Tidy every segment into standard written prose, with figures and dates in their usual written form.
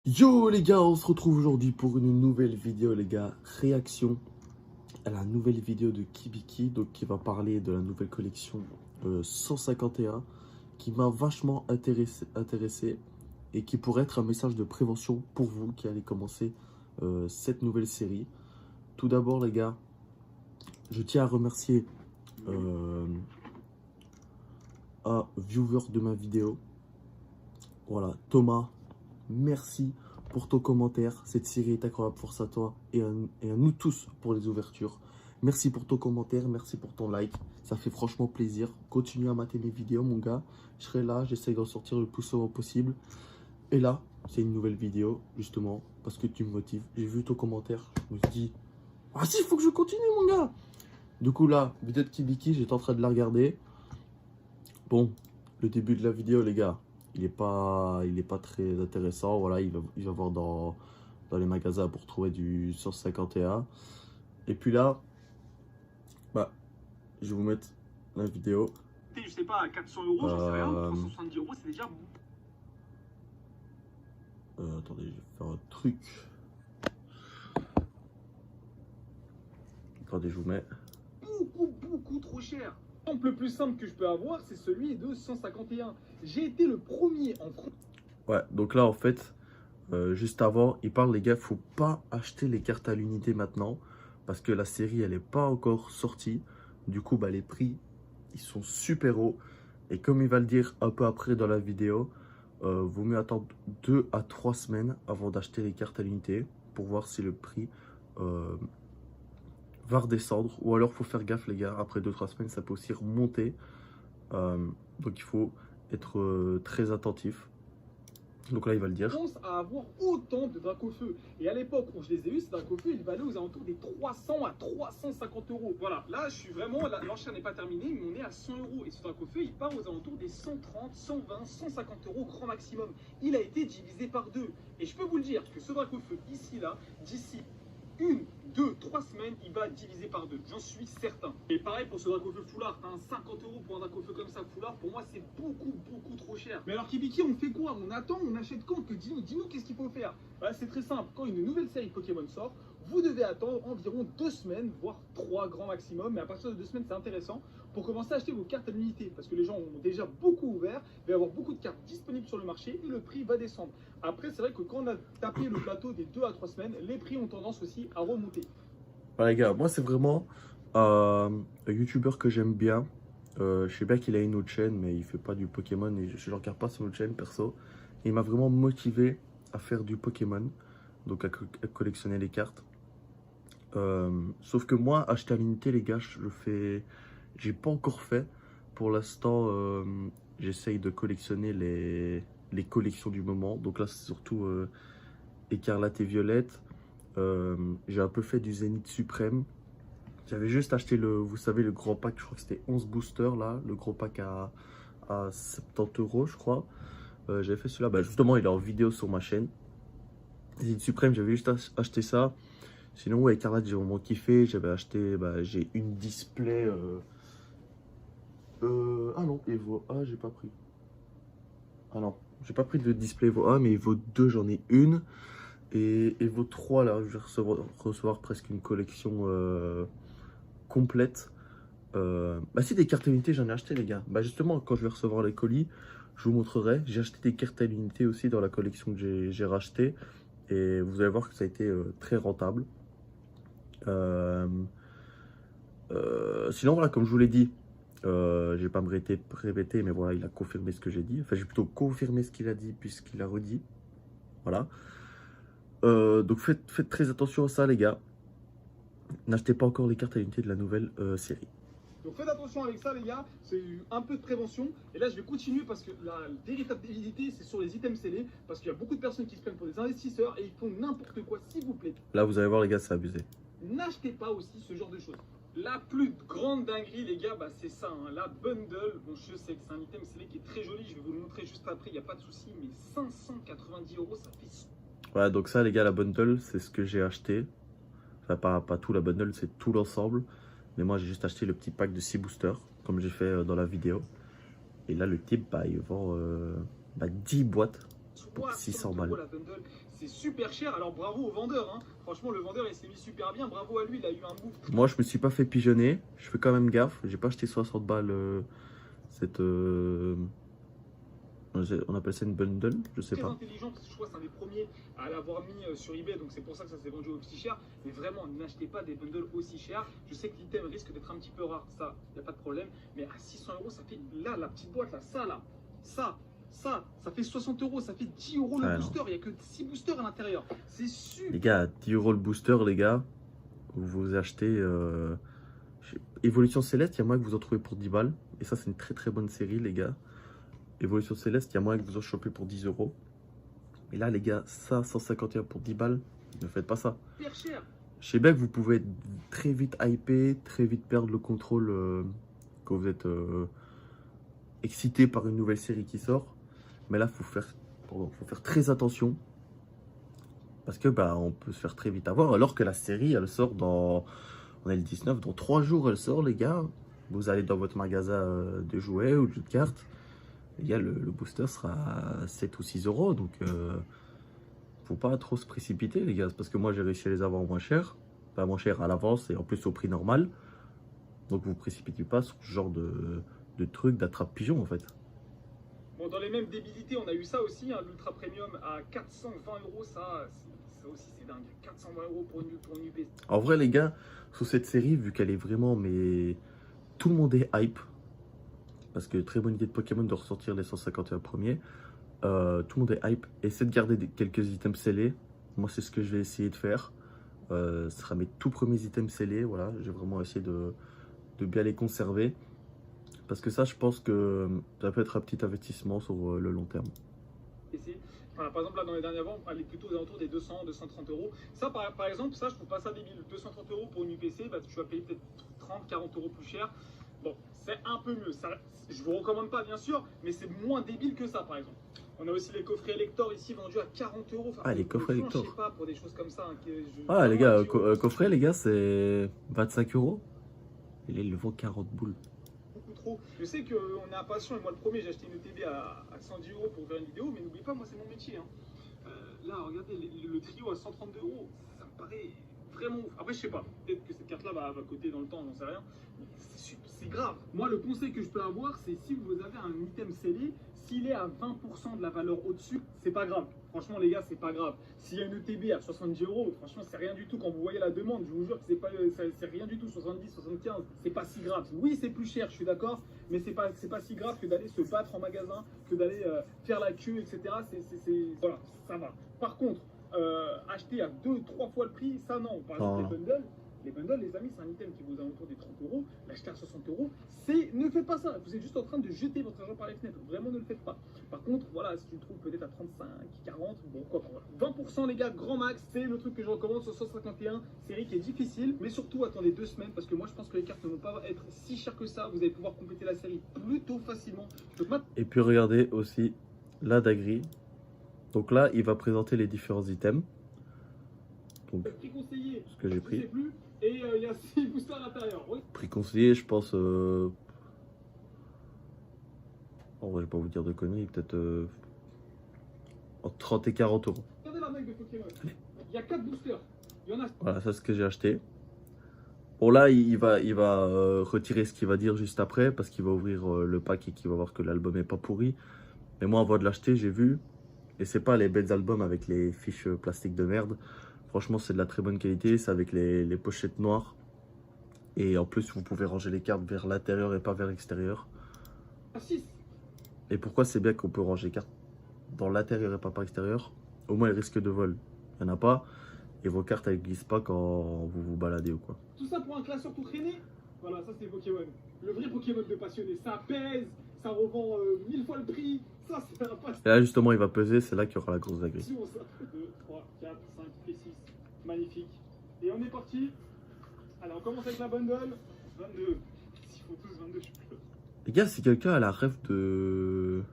Yo les gars, on se retrouve aujourd'hui pour une nouvelle vidéo les gars, réaction à la nouvelle vidéo de Kibiki, donc qui va parler de la nouvelle collection 151, qui m'a vachement intéressé et qui pourrait être un message de prévention pour vous qui allez commencer cette nouvelle série. Tout d'abord les gars, je tiens à remercier un viewer de ma vidéo, voilà, Thomas. Merci pour ton commentaire. Cette série est incroyable force à toi et à nous tous pour les ouvertures. Merci pour ton commentaire, merci pour ton like. Ça fait franchement plaisir. Continue à mater mes vidéos, mon gars. Je serai là, j'essaie d'en sortir le plus souvent possible. Et là, c'est une nouvelle vidéo, justement, parce que tu me motives. J'ai vu ton commentaire, je me suis dit, ah si, il faut que je continue, mon gars. Du coup, là, vidéo de Kibiki, j'étais en train de la regarder. Bon, le début de la vidéo, les gars, il est pas très intéressant. Voilà, il va voir dans les magasins pour trouver du 151. Et puis là, bah, je vais vous mettre la vidéo. Je sais pas, à 400 euros, j'en sais rien, 370 euros, c'est déjà Attendez, je vais faire un truc. Attendez, je vous mets. beaucoup trop cher. L'exemple le plus simple que je peux avoir, c'est celui de 151. J'ai été le premier en France. Ouais, donc là, en fait, juste avant, il parle, les gars, faut pas acheter les cartes à l'unité maintenant, parce que la série, elle est pas encore sortie. Du coup, bah, les prix, ils sont super hauts. Et comme il va le dire un peu après dans la vidéo, vaut mieux attendre 2 à 3 semaines avant d'acheter les cartes à l'unité pour voir si le prix va redescendre. Ou alors, faut faire gaffe, les gars. Après 2-3 semaines, ça peut aussi remonter. Donc, il faut être très attentif. Donc là, il va le dire. France à avoir autant de Dracofeu. Et à l'époque où je les ai eus, ces Dracofeu, ils valaient aux alentours des 300 à 350 euros. Voilà, là, je suis vraiment, l'enchère n'est pas terminée, mais on est à 100 euros. Et ce Dracofeu, il part aux alentours des 130, 120, 150 euros grand maximum. Il a été divisé par deux. Et je peux vous le dire que ce Dracofeu, ici, là, d'ici 1, 2, 3 semaines, il va diviser par deux. J'en suis certain. Et pareil pour ce Dracofeu foulard. 50 euros pour un Dracofeu comme ça foulard, pour moi, c'est beaucoup trop cher. Mais alors, Kibiki, on fait quoi? On attend, on achète quand? Dis-nous qu'est-ce qu'il faut faire? Bah, c'est très simple. Quand une nouvelle série Pokémon sort, vous devez attendre environ 2 semaines, voire 3 grands maximum. Mais à partir de 2 semaines, c'est intéressant pour commencer à acheter vos cartes à l'unité. Parce que les gens ont déjà beaucoup ouvert, il va y avoir beaucoup de cartes disponibles sur le marché et le prix va descendre. Après, c'est vrai que quand on a tapé le plateau des 2 à 3 semaines, les prix ont tendance aussi à remonter. Ouais, les gars, moi, c'est vraiment un YouTuber que j'aime bien. Je sais bien qu'il a une autre chaîne, mais il fait pas du Pokémon et je ne regarde pas son autre chaîne perso. Et il m'a vraiment motivé à faire du Pokémon, donc à collectionner les cartes. Sauf que moi, acheter à l'unité, les gars, j'ai pas encore fait. Pour l'instant, j'essaye de collectionner les collections du moment. Donc là, c'est surtout Écarlate et Violette. J'ai un peu fait du Zénith Suprême. J'avais juste acheté vous savez, le gros pack, je crois que c'était 11 boosters là, le gros pack à 70 euros, je crois. J'avais fait celui-là, bah, justement, il est en vidéo sur ma chaîne. Zénith Suprême, j'avais juste acheté ça. Sinon, ouais, Écarlate, j'ai vraiment kiffé. J'avais acheté, bah, j'ai une display. Ah non, Evo A, j'ai pas pris. Ah non, j'ai pas pris de display Evo A, mais Evo 2, j'en ai une. Et Evo 3, là, je vais recevoir presque une collection complète. Bah si, des cartes à l'unité, j'en ai acheté, les gars. Bah justement, quand je vais recevoir les colis, je vous montrerai. J'ai acheté des cartes à l'unité aussi dans la collection que j'ai racheté. Et vous allez voir que ça a été très rentable. Sinon, voilà, comme je vous l'ai dit, je vais pas me répéter, mais voilà, il a confirmé ce que j'ai dit. Enfin, j'ai plutôt confirmé ce qu'il a dit puisqu'il a redit. Voilà. Donc faites très attention à ça, les gars. N'achetez pas encore les cartes à l'unité de la nouvelle série. Donc faites attention avec ça les gars, c'est un peu de prévention. Et là je vais continuer parce que la véritable débilité c'est sur les items scellés. Parce qu'il y a beaucoup de personnes qui se prennent pour des investisseurs et ils font n'importe quoi, s'il vous plaît. Là vous allez voir les gars, c'est abusé. N'achetez pas aussi ce genre de choses. La plus grande dinguerie les gars, bah, c'est ça, hein, la bundle. Bon je sais que c'est un item scellé qui est très joli, je vais vous le montrer juste après, il n'y a pas de souci. Mais 590 euros ça fait... Voilà, donc ça les gars, la bundle, c'est ce que j'ai acheté. Enfin pas tout la bundle, c'est tout l'ensemble. Mais moi j'ai juste acheté le petit pack de 6 boosters, comme j'ai fait dans la vidéo. Et là le type, bah, il vend 10 boîtes pour 600 balles. La bundle, c'est super cher. Alors bravo au vendeur, hein. Franchement, le vendeur, il s'est mis super bien. Bravo à lui, il a eu un move. Moi, je me suis pas fait pigeonner. Je fais quand même gaffe. J'ai pas acheté 60 balles cette. On appelle ça une bundle, je sais Très pas. intelligent, parce que je crois que c'est un des premiers à l'avoir mis sur eBay, donc c'est pour ça que ça s'est vendu aussi cher. Mais vraiment, n'achetez pas des bundles aussi chers. Je sais que l'item risque d'être un petit peu rare, ça, il n'y a pas de problème. Mais à 600 euros, ça fait là, la petite boîte, là, ça fait 60 euros, ça fait 10 euros le Ah, booster. Il n'y a que 6 boosters à l'intérieur. C'est super. Les gars, 10 euros le booster, les gars. Vous achetez Évolution Céleste, il y a moyen que vous en trouvez pour 10 balles. Et ça, c'est une très très bonne série, les gars. Évolution Céleste, il y a moyen que vous en chopez pour 10 euros. Et là, les gars, ça, 151 pour 10 balles, ne faites pas ça. Super cher. Je sais bien que vous pouvez être très vite hypé, très vite perdre le contrôle quand vous êtes excité par une nouvelle série qui sort. Mais là, faut faire très attention. Parce que bah, on peut se faire très vite avoir. Alors que la série, elle sort dans... On est le 19, dans 3 jours, elle sort, les gars. Vous allez dans votre magasin de jouets ou de jeux de cartes. Les gars, le booster sera à 7 ou 6 euros. Donc, faut pas trop se précipiter, les gars. Parce que moi, j'ai réussi à les avoir moins cher. Pas moins cher à l'avance et en plus au prix normal. Donc, vous précipitez pas sur ce genre de truc d'attrape-pigeon, en fait. Bon, dans les mêmes débilités, on a eu ça aussi, hein, l'Ultra Premium à 420 euros. Ça aussi, c'est dingue. 420 euros pour une UPC. En vrai, les gars, sous cette série, vu qu'elle est vraiment, mais tout le monde est hype. Parce que très bonne idée de Pokémon de ressortir les 151 premiers. Tout le monde est hype. Essayez de garder quelques items scellés. Moi, c'est ce que je vais essayer de faire. Ce sera mes tout premiers items scellés. Voilà, j'ai vraiment essayé de bien les conserver. Parce que ça, je pense que ça peut être un petit investissement sur le long terme. Voilà, par exemple, là, dans les dernières ventes, elle est plutôt aux alentours des 200, 230 euros. Ça, par exemple, ça, je trouve pas ça débile. 230 euros pour une UPC, bah, tu vas payer peut-être 30, 40 euros plus cher. Bon, c'est un peu mieux. Ça, je vous recommande pas, bien sûr, mais c'est moins débile que ça, par exemple. On a aussi les coffrets Elector ici vendus à 40 euros. Enfin, Les coffrets Elector. Je sais pas, pour des choses comme ça. Hein, les gars, coffret, les gars, c'est 25 euros. Et là, ils le vendent 40 boules. Trop. Je sais qu'on est impatient et moi le premier j'ai acheté une ETB à 110 euros pour faire une vidéo, mais n'oublie pas, moi c'est mon métier. Hein. Là, regardez, le trio à 132 euros, ça me paraît vraiment ouf. Après, je sais pas, peut-être que cette carte-là va coter dans le temps, j'en sais rien. C'est grave. Moi, le conseil que je peux avoir, c'est si vous avez un item scellé, s'il est à 20% de la valeur au-dessus, c'est pas grave. Franchement, les gars, c'est pas grave. S'il y a une ETB à 70 euros, franchement, c'est rien du tout. Quand vous voyez la demande, je vous jure que c'est rien du tout. 70, 75, c'est pas si grave. Oui, c'est plus cher, je suis d'accord, mais c'est pas si grave que d'aller se battre en magasin, que d'aller faire la queue, etc. Voilà, ça va. Par contre, acheter à 2-3 fois le prix, ça non. Par exemple, les bundles, les amis, c'est un item qui vaut aux alentours des 30 euros. L'acheter à 60 euros, ne faites pas ça. Vous êtes juste en train de jeter votre argent par les fenêtres. Vraiment, ne le faites pas. Par contre, voilà, si tu le trouves peut-être à 35, 40, bon, quoi, voilà. 20%, les gars, grand max, c'est le truc que je recommande sur 151. Série qui est difficile, mais surtout, attendez 2 semaines parce que moi, je pense que les cartes ne vont pas être si chères que ça. Vous allez pouvoir compléter la série plutôt facilement. Et puis, regardez aussi la Dagri. Donc là, il va présenter les différents items. Donc, prix conseillé, ce que j'ai pris. Et il y a 6 boosters à l'intérieur. Oui. Prix conseillé, je pense. En vrai, je vais pas vous dire de conneries, peut-être entre 30 et 40 euros. Regardez la mec de Pokémon. Il y a 4 boosters. Il y en a. Voilà, ça c'est ce que j'ai acheté. Bon, là, il va retirer ce qu'il va dire juste après parce qu'il va ouvrir le pack et qu'il va voir que l'album est pas pourri. Mais moi, avant de l'acheter, j'ai vu. Et c'est pas les belles albums avec les fiches plastiques de merde. Franchement, c'est de la très bonne qualité. C'est avec les pochettes noires. Et en plus, vous pouvez ranger les cartes vers l'intérieur et pas vers l'extérieur. Et pourquoi c'est bien qu'on peut ranger les cartes dans l'intérieur et pas par l'extérieur? Au moins, les risques de vol, il n'y en a pas. Et vos cartes, elles ne glissent pas quand vous vous baladez ou quoi. Tout ça pour un classeur tout traîné? Voilà, ça c'est Pokémon. Le vrai Pokémon de passionné. Ça pèse, ça revend 1000 fois le prix. Ça, c'est un passe. Et là, justement, il va peser. C'est là qu'il y aura la grosse dinguerie. 2, 3, 4, 5 et 6. Magnifique. Et on est parti. Allez, on commence avec la bundle. 22. S'il faut tous 22, je suis plus là. Les gars, si quelqu'un a la rêve de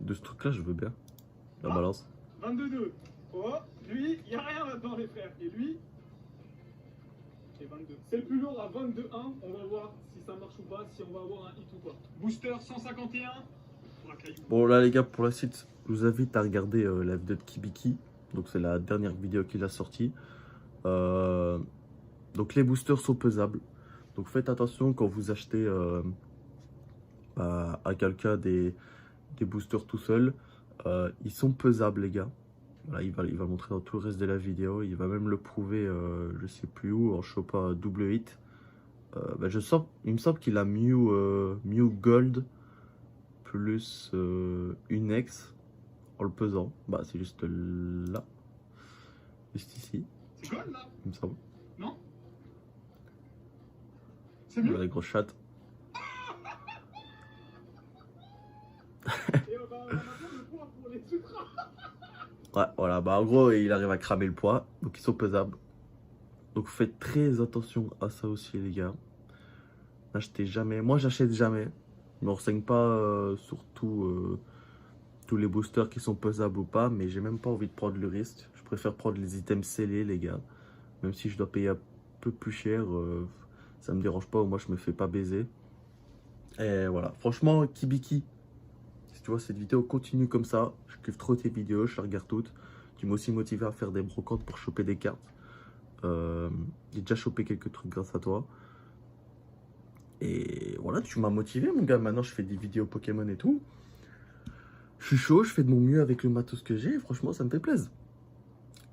ce truc-là, je veux bien. La balance. 22-2. Oh, lui, il n'y a rien là-dedans, les frères. Et lui, et 22. C'est le plus lourd à 22-1. On va voir si ça marche ou pas, si on va avoir un hit ou pas. Booster 151. Bon là les gars, pour la suite, je vous invite à regarder la vidéo de Kibiki. Donc c'est la dernière vidéo qu'il a sortie. Donc les boosters sont pesables. Donc faites attention quand vous achetez à quelqu'un des boosters tout seul. Ils sont pesables les gars. Voilà, il va le montrer dans tout le reste de la vidéo. Il va même le prouver je sais plus où, en chopant double hit. Il me semble qu'il a Mew Gold plus une X en le pesant. Bah c'est juste là. Juste ici. C'est Gold là? Il me semble. Non? C'est mieux? Les grosses chattes. Et on va faire le point pour les ultras. Ouais, voilà, bah en gros, il arrive à cramer le poids, donc ils sont pesables. Donc faites très attention à ça aussi, les gars. N'achetez jamais, moi j'achète jamais. Je me renseigne pas sur tous les boosters qui sont pesables ou pas, mais j'ai même pas envie de prendre le risque. Je préfère prendre les items scellés, les gars. Même si je dois payer un peu plus cher, ça me dérange pas, moi je me fais pas baiser. Et voilà, franchement, Kibiki. Tu vois, cette vidéo continue comme ça. Je kiffe trop tes vidéos, je les regarde toutes. Tu m'as aussi motivé à faire des brocantes pour choper des cartes. J'ai déjà chopé quelques trucs grâce à toi. Et voilà, tu m'as motivé, mon gars. Maintenant, je fais des vidéos Pokémon et tout. Je suis chaud, je fais de mon mieux avec le matos que j'ai. Franchement, ça me fait plaisir.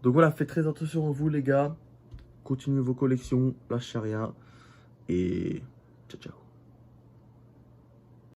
Donc voilà, faites très attention à vous, les gars. Continuez vos collections, lâchez rien. Et ciao, ciao.